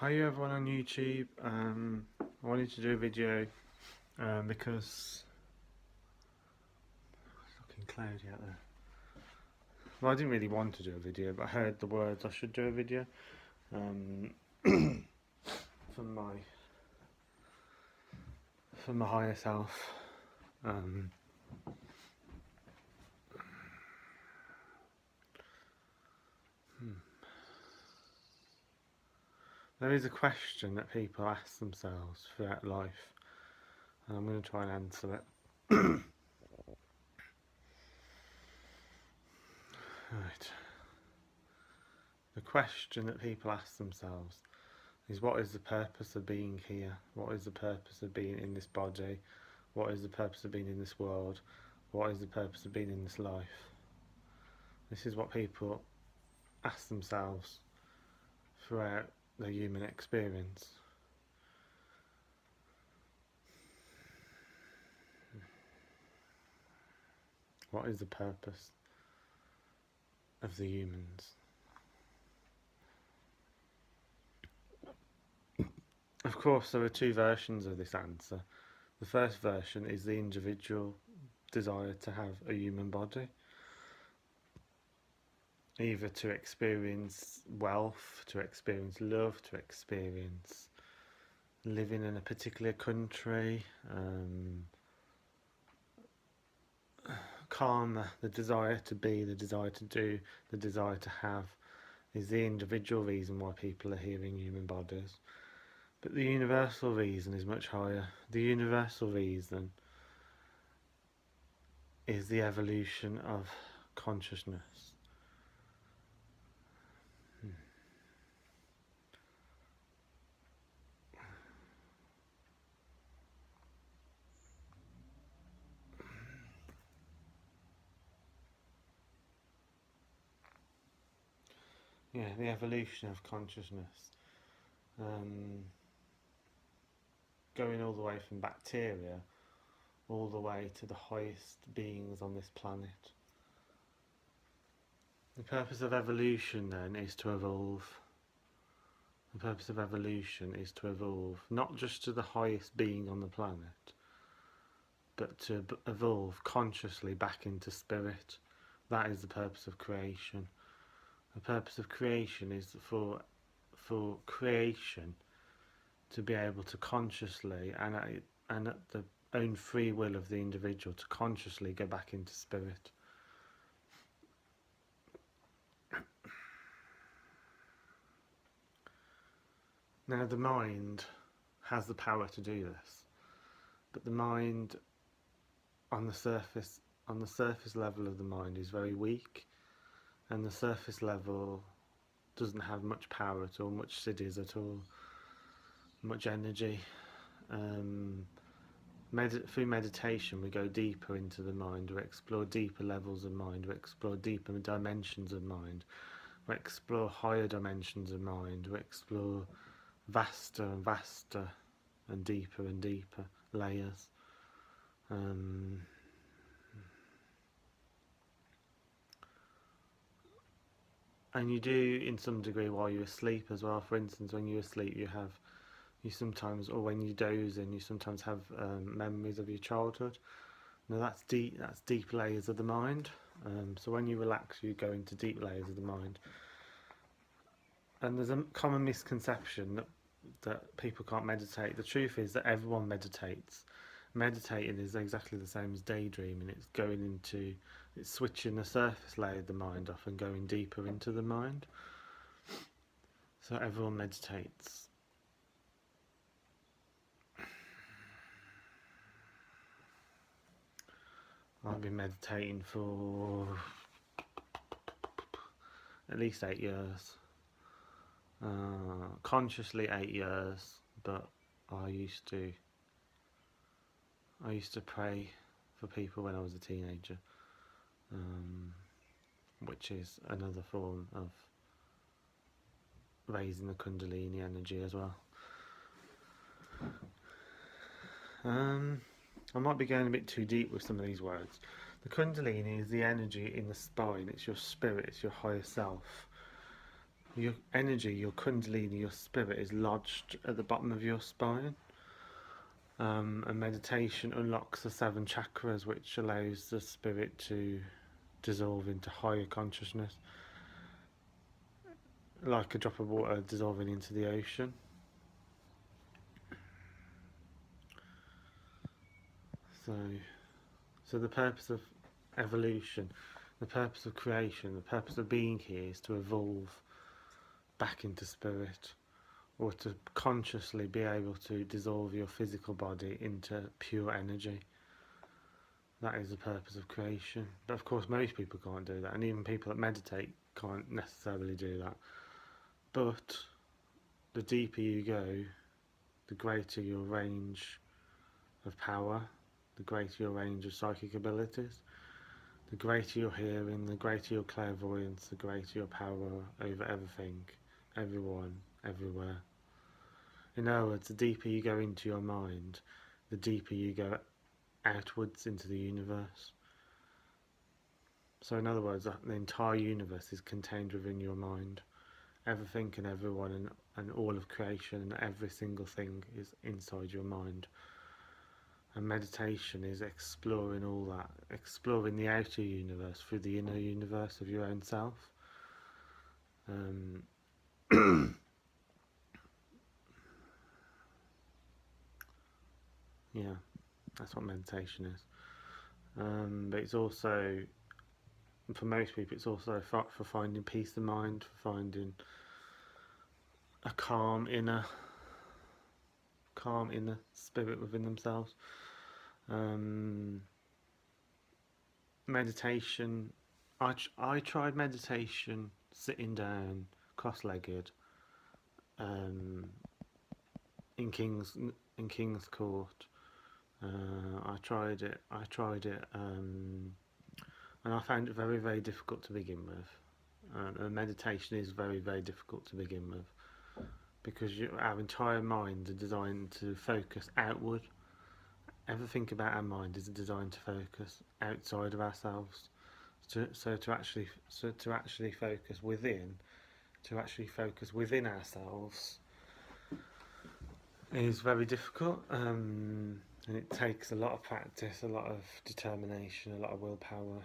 Hi everyone on YouTube. I wanted to do a video because it's looking cloudy out there. Well, I didn't really want to do a video, but I heard the words I should do a video um, from my higher self. Um, there is a question that people ask themselves throughout life, and I'm going to try and answer it. Right. The question that people ask themselves is, what is the purpose of being here? What is the purpose of being in this body? What is the purpose of being in this world? What is the purpose of being in this life? This is what people ask themselves throughout their human experience. What is the purpose of the humans? Of course, there are two versions of this answer. The first version is the individual desire to have a human body, either to experience wealth, to experience love, to experience living in a particular country, karma, the desire to be, the desire to do, the desire to have, is the individual reason why people are here in human bodies. But the universal reason is much higher. The universal reason is the evolution of consciousness. Yeah, the evolution of consciousness. Going all the way from bacteria all the way to the highest beings on this planet. The purpose of evolution then is to evolve. The purpose of evolution is to evolve, not just to the highest being on the planet, but to evolve consciously back into spirit. That is the purpose of creation. The purpose of creation is for creation to be able to consciously and at the own free will of the individual to consciously go back into spirit. Now the mind has the power to do this, but the mind on the surface level of the mind is very weak, and the surface level doesn't have much power at all, much siddhis at all, much energy. Through meditation we go deeper into the mind, we explore deeper levels of mind, we explore deeper dimensions of mind, we explore higher dimensions of mind, we explore vaster and vaster and deeper layers. And you do in some degree while you're asleep as well. For instance, when you're asleep you sometimes, or when you doze in, you sometimes have memories of your childhood. Now that's deep layers of the mind. So when you relax you go into deep layers of the mind. And there's a common misconception that people can't meditate. The truth is that everyone meditates. Meditating is exactly the same as daydreaming. It's switching the surface layer of the mind off and going deeper into the mind. So everyone meditates. I've been meditating for at least 8 years. Consciously 8 years, but I used to pray for people when I was a teenager, which is another form of raising the Kundalini energy as well. I might be going a bit too deep with some of these words. The Kundalini is the energy in the spine, it's your spirit, it's your higher self. Your energy, your kundalini, your spirit is lodged at the bottom of your spine. And meditation unlocks the 7 chakras, which allows the spirit to dissolve into higher consciousness, like a drop of water dissolving into the ocean. So the purpose of evolution, the purpose of creation, the purpose of being here is to evolve back into spirit, or to consciously be able to dissolve your physical body into pure energy. That is the purpose of creation. But of course, most people can't do that, and even people that meditate can't necessarily do that. But the deeper you go, the greater your range of power, the greater your range of psychic abilities, the greater your hearing, the greater your clairvoyance, the greater your power over everything, everyone, everywhere. In other words, the deeper you go into your mind, the deeper you go outwards into the universe. So in other words, the entire universe is contained within your mind. Everything and everyone and all of creation and every single thing is inside your mind. And meditation is exploring all that, exploring the outer universe through the inner universe of your own self. Yeah, that's what meditation is. But it's also, for most people, it's also for finding peace of mind, for finding a calm inner spirit within themselves. Meditation, I tried meditation sitting down, cross-legged, in King's Court. I tried it, and I found it very, very difficult to begin with. And meditation is very, very difficult to begin with, because our entire mind is designed to focus outward. Everything about our mind is designed to focus outside of ourselves. So to actually focus within, ourselves is very difficult, and it takes a lot of practice, a lot of determination, a lot of willpower.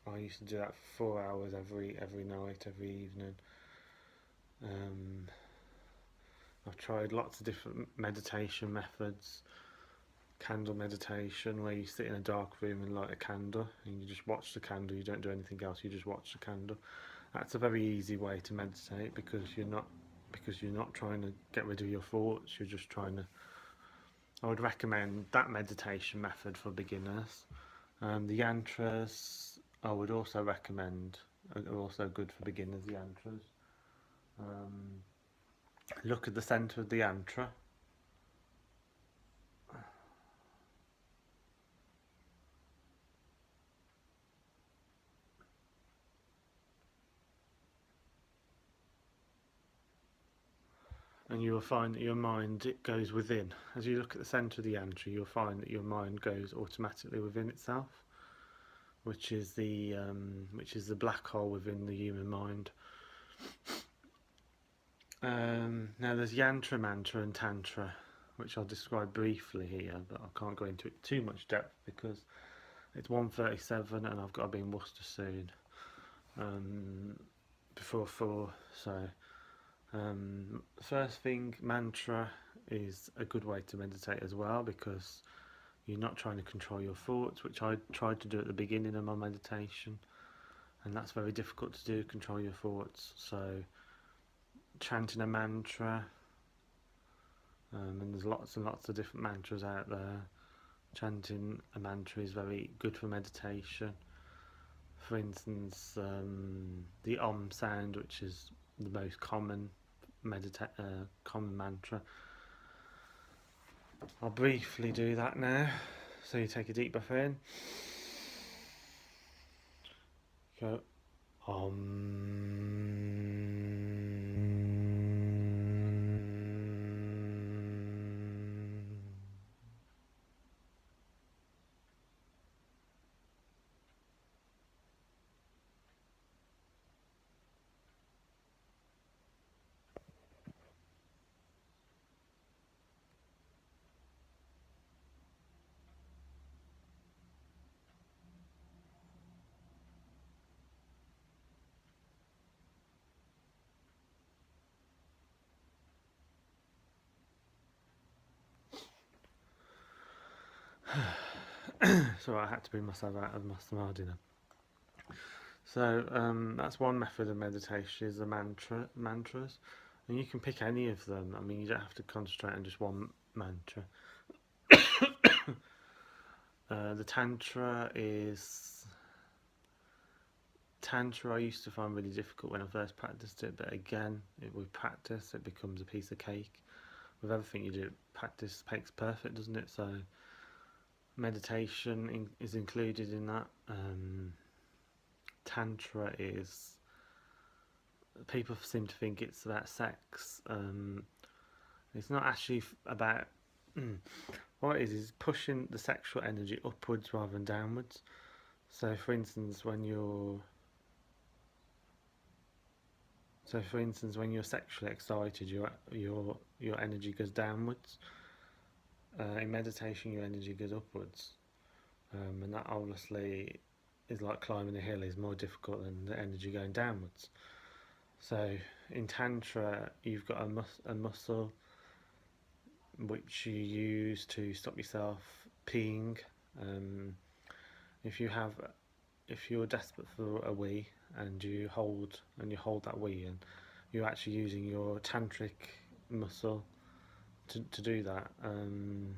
I used to do that for 4 hours every night, every evening. I've tried lots of different meditation methods. Candle meditation, where you sit in a dark room and light a candle and you just watch the candle, you don't do anything else, you just watch the candle. That's a very easy way to meditate, because you're not trying to get rid of your thoughts, you're just trying to. I would recommend that meditation method for beginners. The yantras I would also recommend, are also good for beginners, the yantras. Look at the centre of the yantra. And you will find that your mind, it goes within. As you look at the centre of the yantra, you'll find that your mind goes automatically within itself, which is the black hole within the human mind. Now there's yantra, mantra and tantra, which I'll describe briefly here, but I can't go into it too much depth because it's 1:37 and I've got to be in Worcester soon, before 4. So first thing, mantra is a good way to meditate as well, because you're not trying to control your thoughts, which I tried to do at the beginning of my meditation, and that's very difficult to do, control your thoughts. So chanting a mantra, and there's lots and lots of different mantras out there. Chanting a mantra is very good for meditation. For instance, the Om sound, which is the most common mantra. I'll briefly do that now. So you take a deep breath in. Go Om. So I had to bring myself out of my samadhi now. So that's one method of meditation, is the mantras, and you can pick any of them. I mean, you don't have to concentrate on just one mantra. The Tantra I used to find really difficult when I first practiced it, but again, with practice, it becomes a piece of cake. With everything you do, practice makes perfect, doesn't it? So meditation is included in that. Tantra is, people seem to think it's about sex. It's not actually about. What it is pushing the sexual energy upwards rather than downwards. So, for instance, when you're sexually excited, your energy goes downwards. In meditation, your energy goes upwards, and that obviously is like climbing a hill. Is more difficult than the energy going downwards. So, in Tantra, you've got a muscle which you use to stop yourself peeing. If you're desperate for a wee and you hold that wee, and you're actually using your tantric muscle to do that. And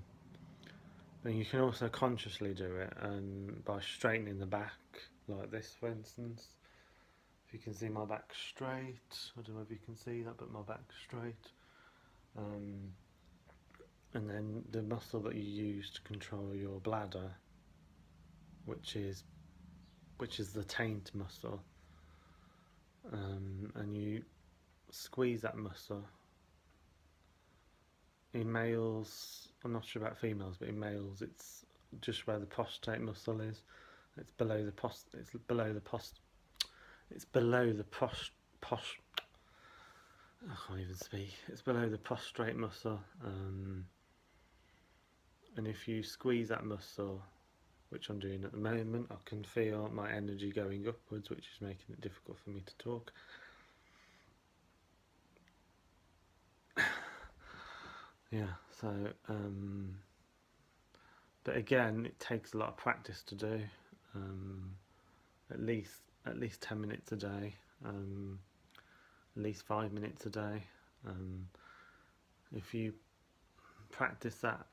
you can also consciously do it by straightening the back, like this, for instance. If you can see my back straight, I don't know if you can see that, but my back's straight. And then the muscle that you use to control your bladder, which is the taint muscle, and you squeeze that muscle. In males, I'm not sure about females, but in males, it's just where the prostate muscle is. It's below the I can't even speak. It's below the prostrate muscle, and if you squeeze that muscle, which I'm doing at the moment, I can feel my energy going upwards, which is making it difficult for me to talk. Yeah, so but again, it takes a lot of practice to do. At least 10 minutes a day, at least 5 minutes a day. If you practice that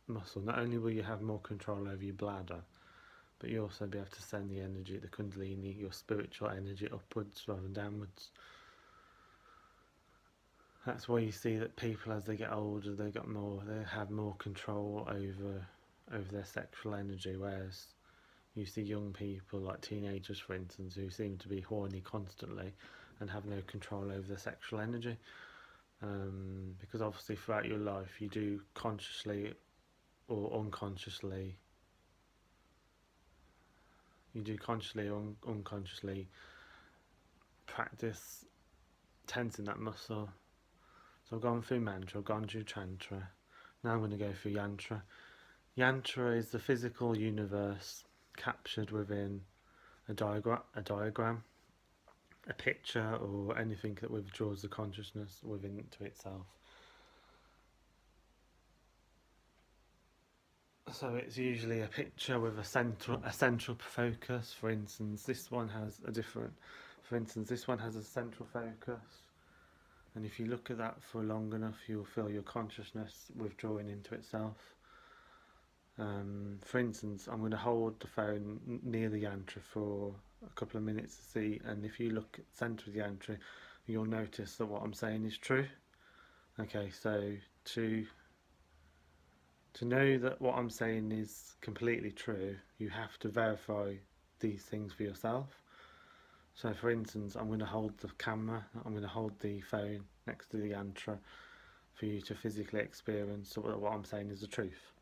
muscle, not only will you have more control over your bladder, but you also be able to send the energy, the kundalini, your spiritual energy, upwards rather than downwards. That's why you see that people, as they get older, they have more control over their sexual energy, whereas you see young people, like teenagers for instance, who seem to be horny constantly and have no control over their sexual energy. Because obviously throughout your life you do consciously or unconsciously practice tensing that muscle. So I've gone through mantra, I've gone through tantra, now I'm going to go through yantra. Yantra is the physical universe captured within a diagram, a picture, or anything that withdraws the consciousness within to itself. So it's usually a picture with a central focus. For instance, this one has a central focus, and if you look at that for long enough, you'll feel your consciousness withdrawing into itself. For instance, I'm going to hold the phone near the yantra for a couple of minutes to see, and if you look at the centre of the yantra, you'll notice that what I'm saying is true. Okay, so to know that what I'm saying is completely true, you have to verify these things for yourself. So for instance, I'm going to hold the camera, I'm going to hold the phone next to the yantra for you to physically experience what I'm saying is the truth.